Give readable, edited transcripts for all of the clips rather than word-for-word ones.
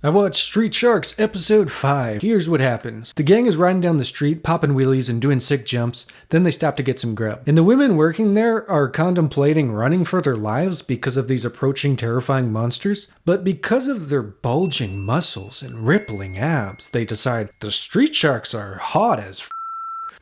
I watched Street Sharks Episode 5. Here's what happens. The gang is riding down the street, popping wheelies and doing sick jumps. Then they stop to get some grub. And the women working there are contemplating running for their lives because of these approaching terrifying monsters. But because of their bulging muscles and rippling abs, they decide the Street Sharks are hot as f.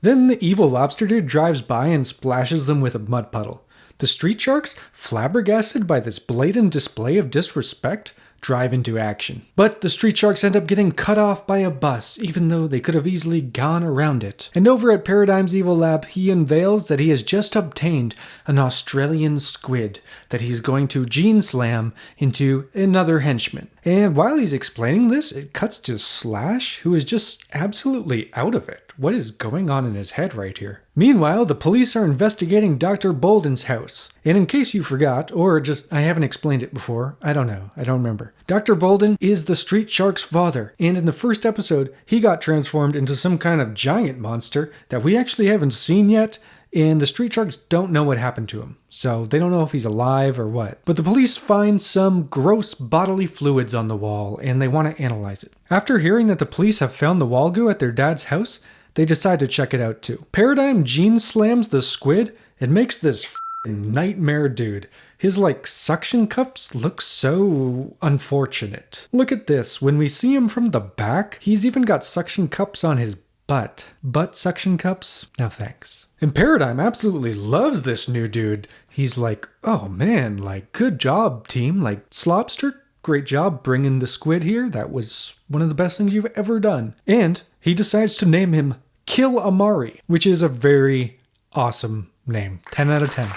Then the evil lobster dude drives by and splashes them with a mud puddle. The Street Sharks, flabbergasted by this blatant display of disrespect, drive into action. But the Street Sharks end up getting cut off by a bus, even though they could have easily gone around it. And over at Paradigm's evil lab, he unveils that he has just obtained an Australian squid that he's going to gene slam into another henchman. And while he's explaining this, it cuts to Slash, who is just absolutely out of it. What is going on in his head right here? Meanwhile, the police are investigating Dr. Bolden's house. And in case you forgot, or just I haven't explained it before, I don't know, I don't remember. Dr. Bolden is the Street Shark's father, and in the first episode, he got transformed into some kind of giant monster that we actually haven't seen yet, and the Street Sharks don't know what happened to him. So they don't know if he's alive or what. But the police find some gross bodily fluids on the wall, and they want to analyze it. After hearing that the police have found the wall goo at their dad's house, they decide to check it out too. Paradigm gene slams the squid and makes this f***ing nightmare dude. His suction cups look so unfortunate. Look at this. When we see him from the back, he's even got suction cups on his butt. Butt suction cups? No thanks. And Paradigm absolutely loves this new dude. He's like, oh man, good job team. Slobster, great job bringing the squid here. That was one of the best things you've ever done. And he decides to name him Kill Amari, which is a very awesome name. 10 out of 10.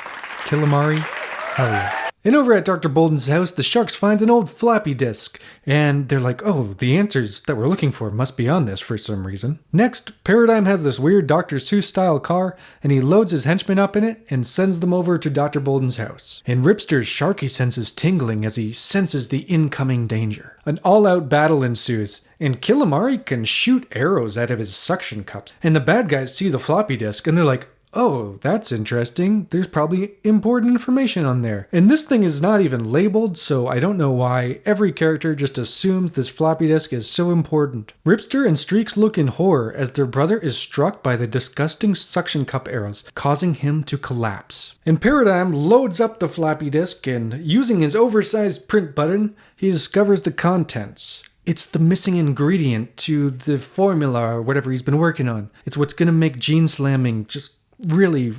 Kill Amari, hell yeah. And over at Dr. Bolden's house, the Sharks find an old floppy disk, and they're like, oh, the answers that we're looking for must be on this for some reason. Next, Paradigm has this weird Dr. Seuss style car, and he loads his henchmen up in it and sends them over to Dr. Bolden's house. And Ripster's sharky senses tingling as he senses the incoming danger. An all-out battle ensues, and Kill Amari can shoot arrows out of his suction cups. And the bad guys see the floppy disk, and they're like, oh, that's interesting. There's probably important information on there. And this thing is not even labeled, so I don't know why every character just assumes this floppy disk is so important. Ripster and Streaks look in horror as their brother is struck by the disgusting suction cup arrows, causing him to collapse. And Paradigm loads up the floppy disk, and using his oversized print button, he discovers the contents. It's the missing ingredient to the formula or whatever he's been working on. It's what's going to make gene slamming just really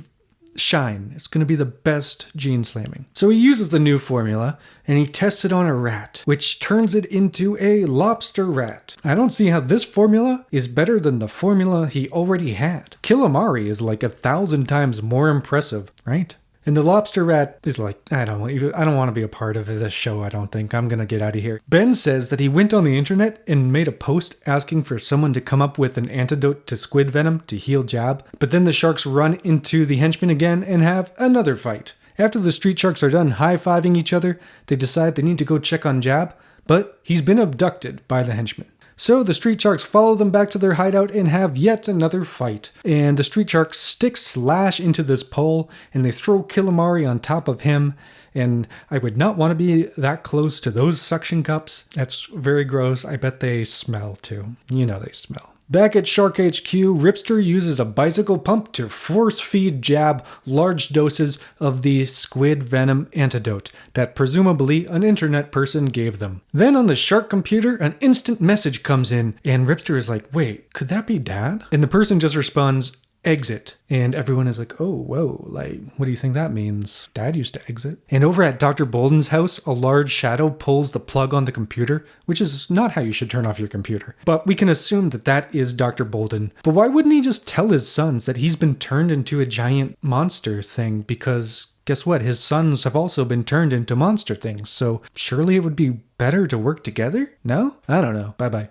shine. It's going to be the best gene slamming. So he uses the new formula and he tests it on a rat, which turns it into a lobster rat. I don't see how this formula is better than the formula he already had. Kill Amari is 1,000 times more impressive, right? And the lobster rat is I don't want to be a part of this show, I don't think. I'm going to get out of here. Ben says that he went on the internet and made a post asking for someone to come up with an antidote to squid venom to heal Jab. But then the Sharks run into the henchmen again and have another fight. After the Street Sharks are done high-fiving each other, they decide they need to go check on Jab, but he's been abducted by the henchmen. So the Street Sharks follow them back to their hideout and have yet another fight. And the Street Sharks stick Slash into this pole and they throw Kill Amari on top of him. And I would not want to be that close to those suction cups. That's very gross. I bet they smell too. You know they smell. Back at Shark HQ, Ripster uses a bicycle pump to force-feed Jab large doses of the squid venom antidote that presumably an internet person gave them. Then on the Shark computer, an instant message comes in, and Ripster is like, wait, could that be Dad? And the person just responds, exit. And everyone is like, oh, whoa, what do you think that means? Dad used to exit. And over at Dr. Bolden's house, a large shadow pulls the plug on the computer, which is not how you should turn off your computer. But we can assume that that is Dr. Bolden. But why wouldn't he just tell his sons that he's been turned into a giant monster thing? Because guess what? His sons have also been turned into monster things. So surely it would be better to work together? No? I don't know. Bye-bye.